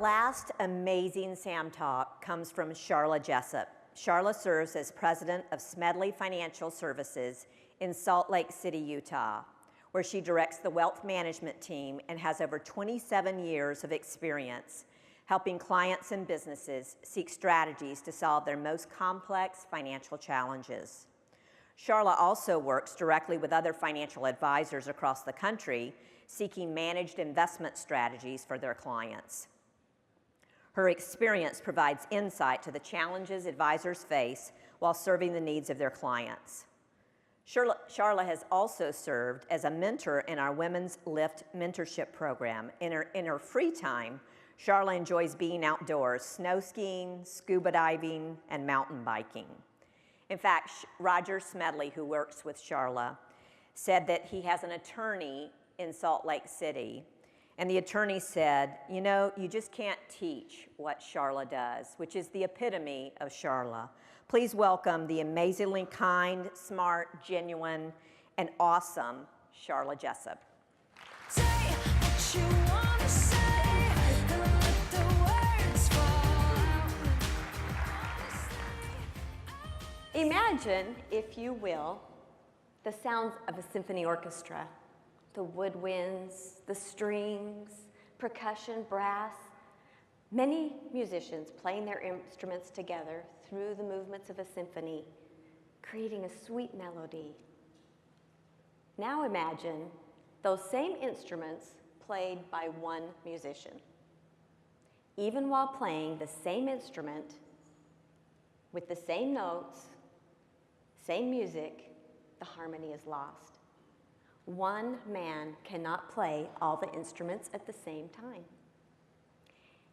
last amazing SAM Talk comes from Sharla Jessop. Sharla serves as president of Smedley Financial Services in Salt Lake City, Utah, where she directs the wealth management team and has over 27 years of experience helping clients and businesses seek strategies to solve their most complex financial challenges. Sharla also works directly with other financial advisors across the country seeking managed investment strategies for their clients. Her experience provides insight to the challenges advisors face while serving the needs of their clients. Sharla has also served as a mentor in our Women's Lift mentorship program. In her free time, Sharla enjoys being outdoors, snow skiing, scuba diving, and mountain biking. In fact, Roger Smedley, who works with Sharla, said that he has an attorney in Salt Lake City, and the attorney said, you know, you just can't teach what Sharla does, which is the epitome of Sharla. Please welcome the amazingly kind, smart, genuine, and awesome Sharla Jessop. Say what you wanna say, and let the words fall. Imagine, if you will, the sounds of a symphony orchestra. The woodwinds, the strings, percussion, brass, many musicians playing their instruments together through the movements of a symphony, creating a sweet melody. Now imagine those same instruments played by one musician. Even while playing the same instrument, with the same notes, same music, the harmony is lost. One man cannot play all the instruments at the same time.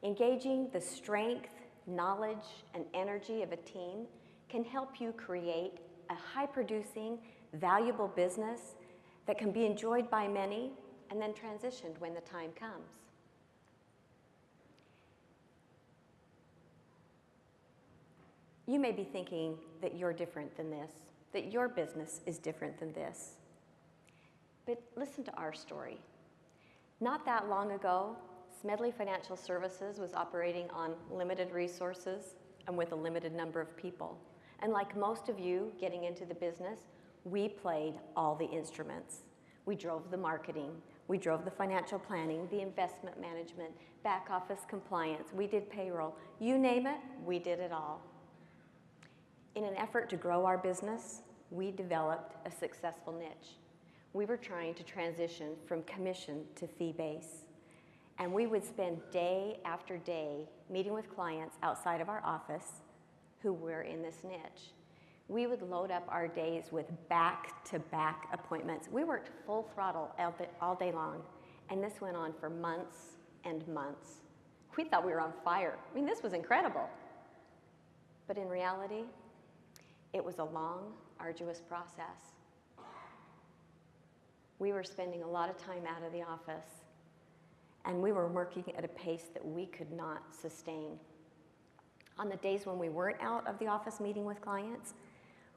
Engaging the strength, knowledge, and energy of a team can help you create a high-producing, valuable business that can be enjoyed by many and then transitioned when the time comes. You may be thinking that you're different than this, that your business is different than this. But listen to our story. Not that long ago, Smedley Financial Services was operating on limited resources and with a limited number of people. And like most of you getting into the business, we played all the instruments. We drove the marketing, we drove the financial planning, the investment management, back office compliance, we did payroll. You name it, we did it all. In an effort to grow our business, we developed a successful niche. We were trying to transition from commission to fee base. And we would spend day after day meeting with clients outside of our office who were in this niche. We would load up our days with back-to-back appointments. We worked full throttle all day long, and this went on for months and months. We thought we were on fire. I mean, this was incredible. But in reality, it was a long, arduous process. We were spending a lot of time out of the office, and we were working at a pace that we could not sustain. On the days when we weren't out of the office meeting with clients,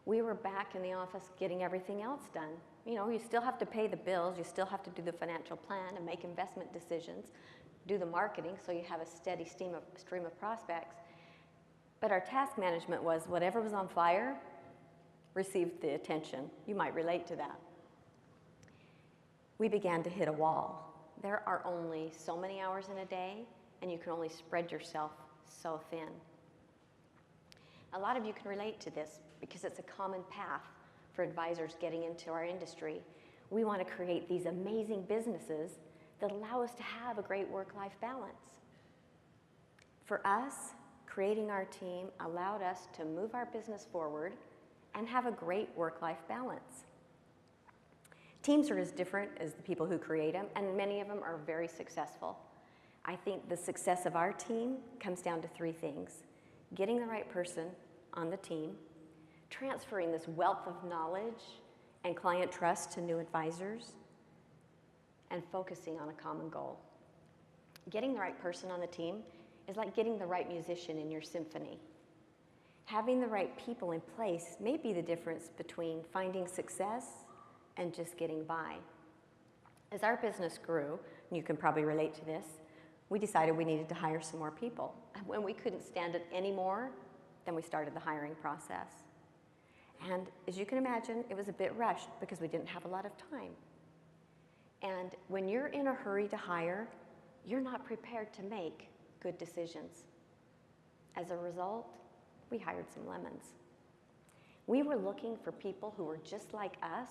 we were back in the office getting everything else done. You know, you still have to pay the bills, you still have to do the financial plan and make investment decisions, do the marketing so you have a steady stream of prospects. But our task management was whatever was on fire received the attention. You might relate to that. We began to hit a wall. There are only so many hours in a day, and you can only spread yourself so thin. A lot of you can relate to this because it's a common path for advisors getting into our industry. We want to create these amazing businesses that allow us to have a great work-life balance. For us, creating our team allowed us to move our business forward and have a great work-life balance. Teams are as different as the people who create them, and many of them are very successful. I think the success of our team comes down to three things: getting the right person on the team, transferring this wealth of knowledge and client trust to new advisors, and focusing on a common goal. Getting the right person on the team is like getting the right musician in your symphony. Having the right people in place may be the difference between finding success and just getting by. As our business grew, and you can probably relate to this, we decided we needed to hire some more people. And when we couldn't stand it anymore, then we started the hiring process. And as you can imagine, it was a bit rushed because we didn't have a lot of time. And when you're in a hurry to hire, you're not prepared to make good decisions. As a result, we hired some lemons. We were looking for people who were just like us,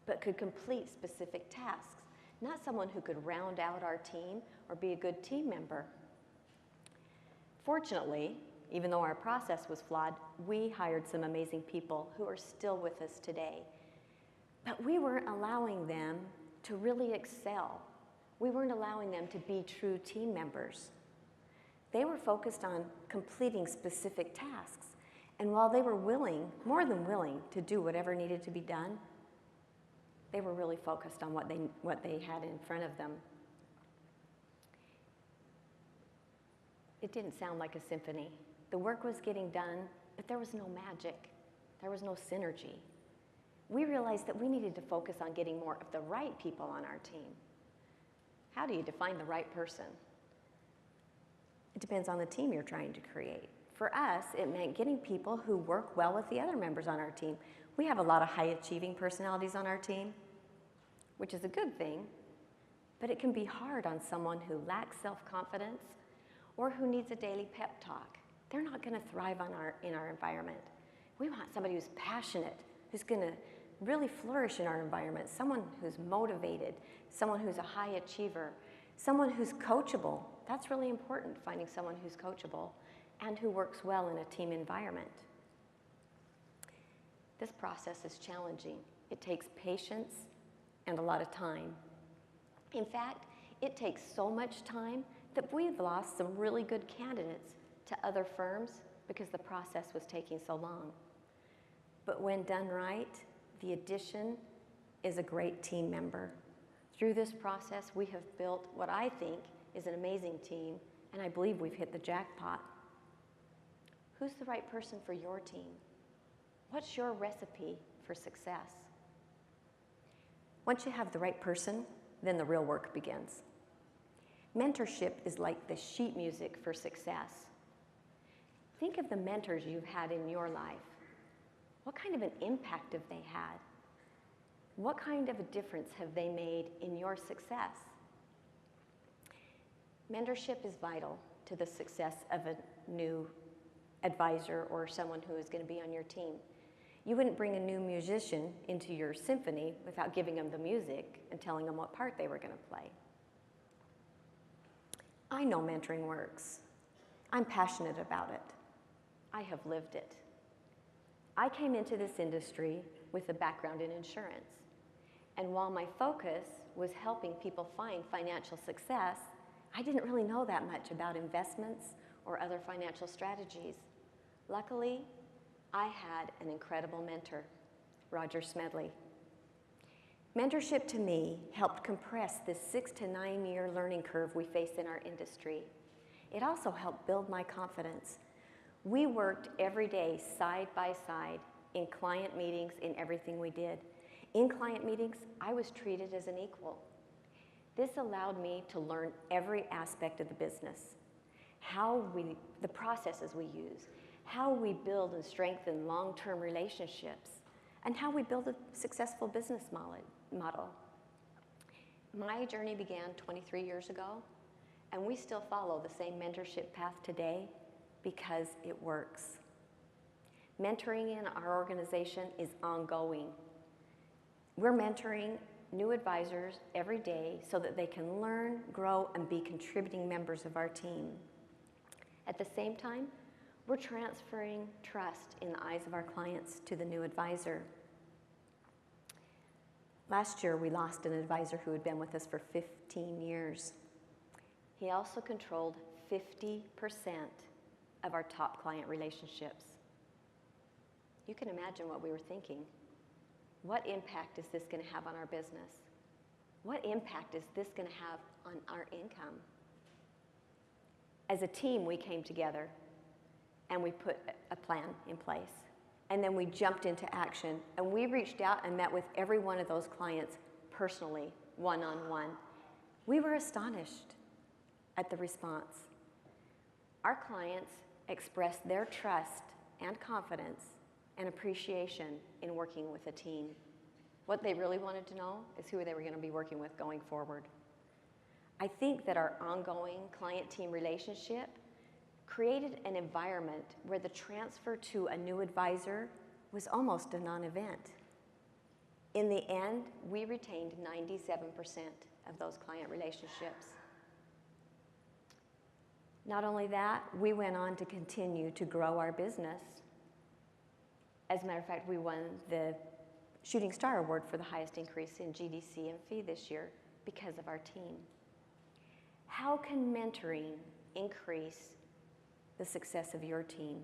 but could complete specific tasks, not someone who could round out our team or be a good team member. Fortunately, even though our process was flawed, we hired some amazing people who are still with us today. But we weren't allowing them to really excel. We weren't allowing them to be true team members. They were focused on completing specific tasks. And while they were willing, more than willing, to do whatever needed to be done, they were really focused on what they had in front of them. It didn't sound like a symphony. The work was getting done, but there was no magic. There was no synergy. We realized that we needed to focus on getting more of the right people on our team. How do you define the right person? It depends on the team you're trying to create. For us, it meant getting people who work well with the other members on our team. We have a lot of high-achieving personalities on our team, which is a good thing, but it can be hard on someone who lacks self-confidence or who needs a daily pep talk. They're not going to thrive in our environment. We want somebody who's passionate, who's going to really flourish in our environment, someone who's motivated, someone who's a high achiever, someone who's coachable. That's really important, finding someone who's coachable and who works well in a team environment. This process is challenging. It takes patience and a lot of time. In fact, it takes so much time that we've lost some really good candidates to other firms because the process was taking so long. But when done right, the addition is a great team member. Through this process, we have built what I think is an amazing team, and I believe we've hit the jackpot. Who's the right person for your team? What's your recipe for success? Once you have the right person, then the real work begins. Mentorship is like the sheet music for success. Think of the mentors you've had in your life. What kind of an impact have they had? What kind of a difference have they made in your success? Mentorship is vital to the success of a new advisor or someone who is going to be on your team. You wouldn't bring a new musician into your symphony without giving them the music and telling them what part they were going to play. I know mentoring works. I'm passionate about it. I have lived it. I came into this industry with a background in insurance. And while my focus was helping people find financial success, I didn't really know that much about investments or other financial strategies. Luckily, I had an incredible mentor, Roger Smedley. Mentorship to me helped compress this 6 to 9 year learning curve we face in our industry. It also helped build my confidence. We worked every day side by side in client meetings in everything we did. In client meetings, I was treated as an equal. This allowed me to learn every aspect of the business, the processes we use, how we build and strengthen long-term relationships, and how we build a successful business model. My journey began 23 years ago, and we still follow the same mentorship path today because it works. Mentoring in our organization is ongoing. We're mentoring new advisors every day so that they can learn, grow, and be contributing members of our team. At the same time, we're transferring trust in the eyes of our clients to the new advisor. Last year, we lost an advisor who had been with us for 15 years. He also controlled 50% of our top client relationships. You can imagine what we were thinking. What impact is this going to have on our business? What impact is this going to have on our income? As a team, we came together and we put a plan in place. And then we jumped into action and we reached out and met with every one of those clients personally, one-on-one. We were astonished at the response. Our clients expressed their trust and confidence and appreciation in working with a team. What they really wanted to know is who they were going to be working with going forward. I think that our ongoing client-team relationship created an environment where the transfer to a new advisor was almost a non-event. In the end, we retained 97% of those client relationships. Not only that, we went on to continue to grow our business. As a matter of fact, we won the Shooting Star Award for the highest increase in GDC and fee this year because of our team. How can mentoring increase the success of your team?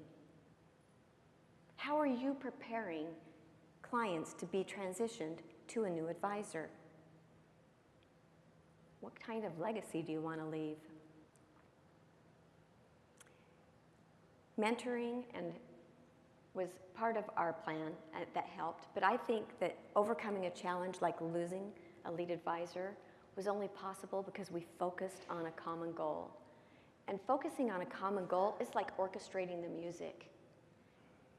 How are you preparing clients to be transitioned to a new advisor? What kind of legacy do you want to leave? Mentoring was part of our plan that helped, but I think that overcoming a challenge like losing a lead advisor was only possible because we focused on a common goal. And focusing on a common goal is like orchestrating the music.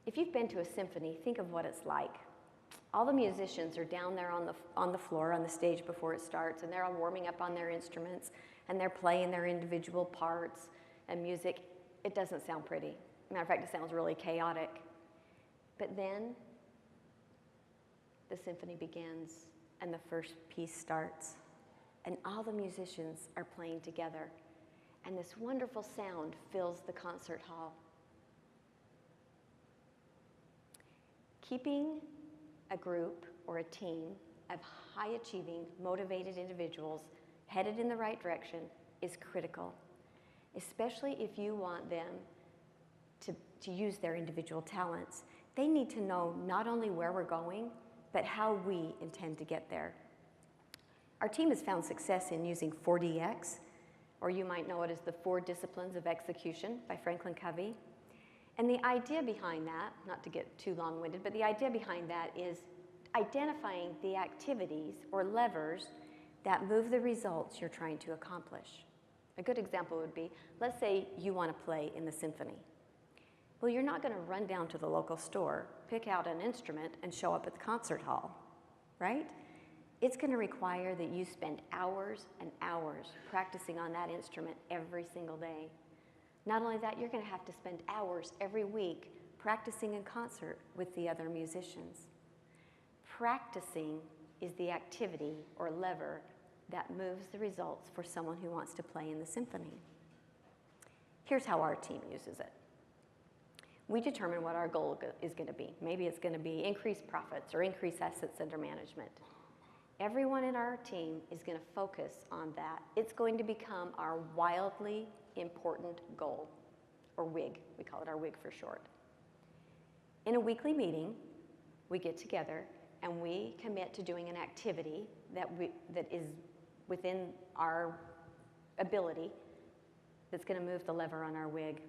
If you've been to a symphony, think of what it's like. All the musicians are down there on the floor, on the stage before it starts, and they're all warming up on their instruments, and they're playing their individual parts and music. It doesn't sound pretty. Matter of fact, it sounds really chaotic. But then the symphony begins and the first piece starts, and all the musicians are playing together, and this wonderful sound fills the concert hall. Keeping a group or a team of high-achieving, motivated individuals headed in the right direction is critical, especially if you want them to use their individual talents. They need to know not only where we're going, but how we intend to get there. Our team has found success in using 4DX, or you might know it as the 4 Disciplines of Execution by Franklin Covey. And the idea behind that, not to get too long-winded, but the idea behind that is identifying the activities or levers that move the results you're trying to accomplish. A good example would be, let's say you want to play in the symphony. Well, you're not going to run down to the local store, pick out an instrument, and show up at the concert hall, right? It's going to require that you spend hours and hours practicing on that instrument every single day. Not only that, you're going to have to spend hours every week practicing in concert with the other musicians. Practicing is the activity or lever that moves the results for someone who wants to play in the symphony. Here's how our team uses it. We determine what our goal is going to be. Maybe it's going to be increased profits or increased assets under management. Everyone in our team is going to focus on that. It's going to become our wildly important goal, or WIG. We call it our WIG for short. In a weekly meeting, we get together and we commit to doing an activity that is within our ability that's going to move the lever on our WIG.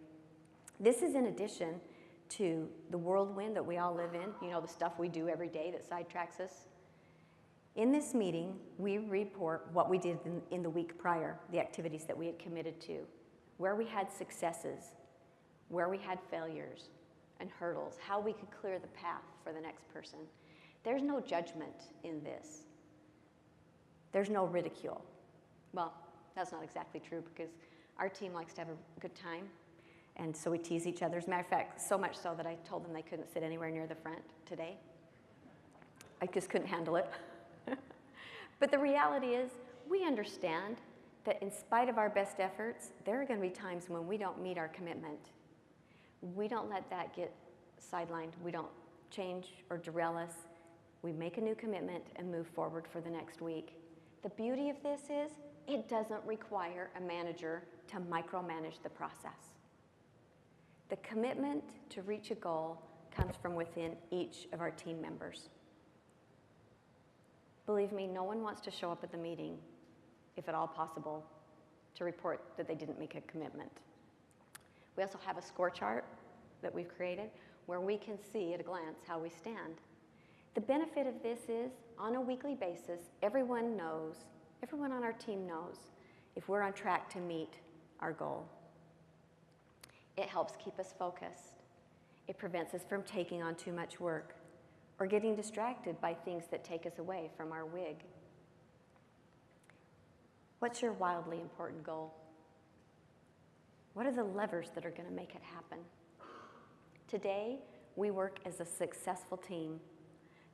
This is in addition to the whirlwind that we all live in, you know, the stuff we do every day that sidetracks us. In this meeting, we report what we did in the week prior, the activities that we had committed to, where we had successes, where we had failures and hurdles, how we could clear the path for the next person. There's no judgment in this. There's no ridicule. Well, that's not exactly true because our team likes to have a good time. And so we tease each other. As a matter of fact, so much so that I told them they couldn't sit anywhere near the front today. I just couldn't handle it. But the reality is, we understand that in spite of our best efforts, there are going to be times when we don't meet our commitment. We don't let that get sidelined. We don't change or derail us. We make a new commitment and move forward for the next week. The beauty of this is, it doesn't require a manager to micromanage the process. The commitment to reach a goal comes from within each of our team members. Believe me, no one wants to show up at the meeting, if at all possible, to report that they didn't make a commitment. We also have a score chart that we've created where we can see at a glance how we stand. The benefit of this is, on a weekly basis, everyone on our team knows if we're on track to meet our goal. It helps keep us focused. It prevents us from taking on too much work or getting distracted by things that take us away from our wig. What's your wildly important goal? What are the levers that are going to make it happen? Today, we work as a successful team.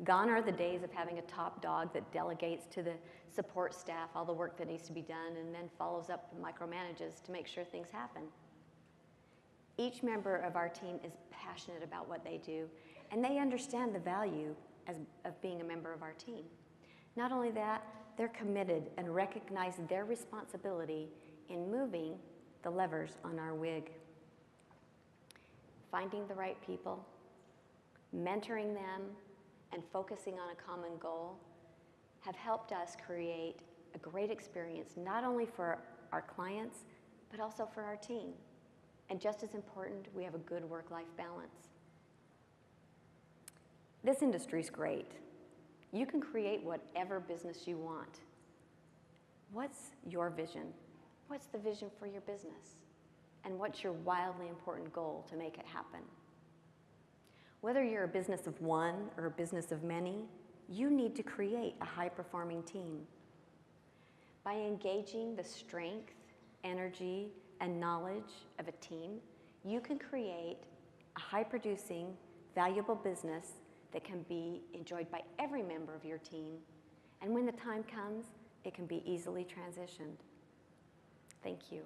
Gone are the days of having a top dog that delegates to the support staff all the work that needs to be done and then follows up and micromanages to make sure things happen. Each member of our team is passionate about what they do, and they understand the value of being a member of our team. Not only that, they're committed and recognize their responsibility in moving the levers on our wig. Finding the right people, mentoring them, and focusing on a common goal have helped us create a great experience, not only for our clients, but also for our team. And just as important, we have a good work-life balance. This industry's great. You can create whatever business you want. What's your vision? What's the vision for your business? And what's your wildly important goal to make it happen? Whether you're a business of one or a business of many, you need to create a high-performing team. By engaging the strength, energy, and knowledge of a team, you can create a high-producing, valuable business that can be enjoyed by every member of your team. And when the time comes, it can be easily transitioned. Thank you.